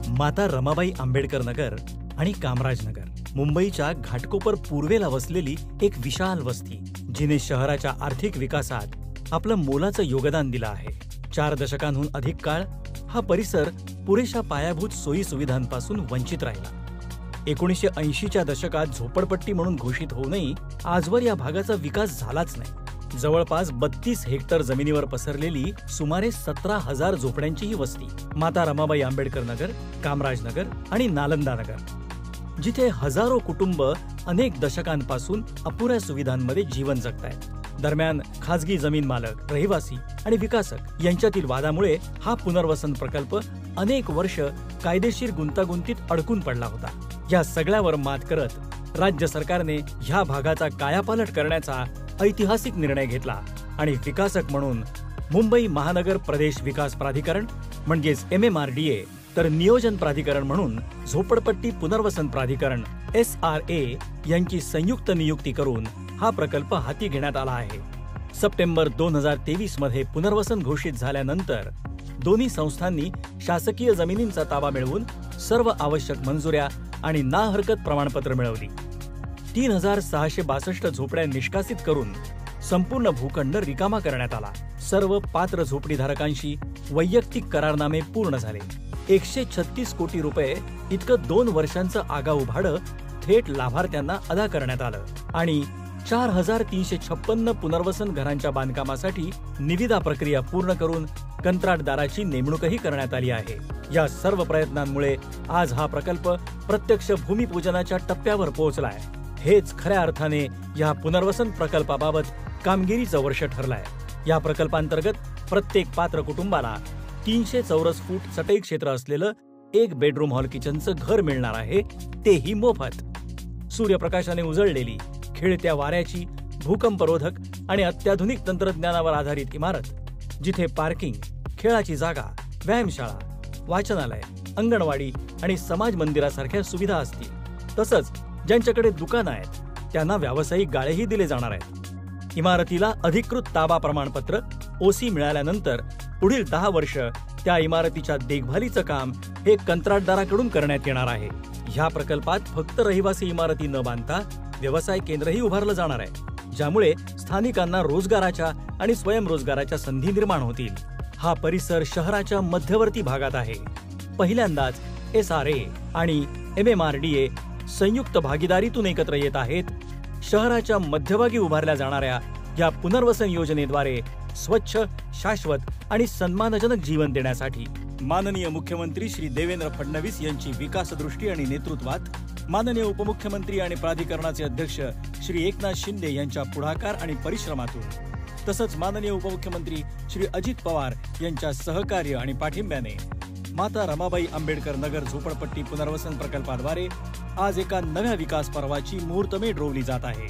माता रमाबाई आंबेडकर नगर आणि कामराज नगर, मुंबईच्या घाटकोपर पूर्वेला वसलेली एक विशाल वस्ती, जिने शहराच्या आर्थिक विकासात आपलं मोलाचं योगदान दिलं आहे। 4 दशकांहून अधिक काळ हा परिसर पुरेशा पायाभूत सोयी सुविधांपासून वंचित राहिला। 1980च्या दशकात झोपडपट्टी म्हणून घोषित होऊनही आजवर या भागाचा विकास झालाच नाही। जवळपास 32 हेक्टर जमिनीवर पसरलेली सुमारे 17,000 झोपड्यांची ही वस्ती माता रमाबाई आंबेडकर नगर, कामराज नगर आणि नालंदा नगर, जिथे हजारो कुटुंब अनेक दशकांपासून अपुऱ्या सुविधांमध्ये जीवन जगतायत। दरम्यान खासगी जमीन मालक, रहिवासी आणि विकासक यांच्यातील वादामुळे हा पुनर्वसन प्रकल्प अनेक वर्ष कायदेशीर गुंतागुंतीत अडकून पडला होता। या सगळ्यावर मात करत राज्य सरकारने ह्या भागाचा कायापालट करण्याचा ऐतिहासिक निर्णय घेतला आणि विकासक म्हणून मुंबई महानगर प्रदेश विकास प्राधिकरण म्हणजेच MMRDA, तर नियोजन प्राधिकरण म्हणून झोपडपट्टी पुनर्वसन प्राधिकरण SRA यांची संयुक्त नियुक्ती करून हा प्रकल्प हाती घेण्यात आला आहे। सप्टेंबर 2023 मध्ये पुनर्वसन घोषित झाल्यानंतर दोन्ही संस्थांनी शासकीय जमिनींचा ताबा मिळवून सर्व आवश्यक मंजुऱ्या आणि ना हरकत प्रमाणपत्र मिळवली। 3662 झोपड्या निष्कासित करून संपूर्ण भूखंड रिकामा करण्यात आला। सर्व पात्र झोपडीधारकांशी वैयक्तिक करारनामे पूर्ण झाले। 136 कोटी रुपये इतकं 2 वर्षांचं आगाऊ भाडं थेट लाभार्थ्यांना अदा करण्यात आलं आणि 4356 पुनर्वसन घरांच्या बांधकामासाठी निविदा प्रक्रिया पूर्ण करून कंत्राटदाराची नेमणूकही करण्यात आली आहे। या सर्व प्रयत्नांमुळे आज हा प्रकल्प प्रत्यक्ष भूमिपूजनाच्या टप्प्यावर पोहोचलाय। हेच खऱ्या अर्थाने या पुनर्वसन प्रकल्पाबाबत कामगिरीचं वर्ष ठरलंय। या प्रकल्पांतर्गत प्रत्येक पात्र कुटुंबाला 300 चौरस फूट चटई क्षेत्र असलेलं 1 बेडरूम हॉल किचनचं घर मिळणार आहे, तेही मोफत। सूर्यप्रकाशाने उजळलेली, खेळत्या वाऱ्याची, भूकंपरोधक आणि अत्याधुनिक तंत्रज्ञानावर आधारित इमारत, जिथे पार्किंग, खेळाची जागा, व्यायामशाळा, वाचनालय, अंगणवाडी आणि समाज मंदिरासारख्या सुविधा असतील। तसंच ज्यांच्याकडे दुकानं आहेत त्यांना व्यावसायिक गाळेही दिले जाणार आहेत। इमारतीला अधिकृत ताबा प्रमाणपत्र OC मिळाल्यानंतर पुढील 10 वर्ष त्या इमारतीच्या देखभालीचं काम हे कंत्राटदाराकडून करण्यात येणार आहे। ह्या प्रकल्पात फक्त रहिवासी इमारती न बांधता व्यवसाय केंद्रही उभारलं जाणार आहे, ज्यामुळे स्थानिकांना रोजगाराच्या आणि स्वयंरोजगाराच्या संधी निर्माण होतील। हा परिसर शहराच्या मध्यवर्ती भागात आहे। पहिल्यांदाच SRA आणि MMRDA संयुक्त भागीदारीतून एकत्र येत आहेत। शहराच्या मध्यभागी उभारल्या जाणाऱ्या या पुनर्वसन योजनेद्वारे स्वच्छ, शाश्वत आणि सन्मानजनक जीवन देण्यासाठी माननीय मुख्यमंत्री श्री देवेंद्र फडणवीस यांची विकासदृष्टी आणि नेतृत्वात माननीय उपमुख्यमंत्री आणि प्राधिकरणाचे अध्यक्ष श्री एकनाथ शिंदे यांच्या पुढाकार आणि परिश्रमातून, तसंच माननीय उपमुख्यमंत्री श्री अजित पवार यांच्या सहकार्य आणि पाठिंब्याने माता रमाबाई आंबेडकर नगर झोपडपट्टी पुनर्वसन प्रकल्पाद्वारे आज एका नव्या विकास पर्वाची मुहूर्तमेढ रोवली जात आहे।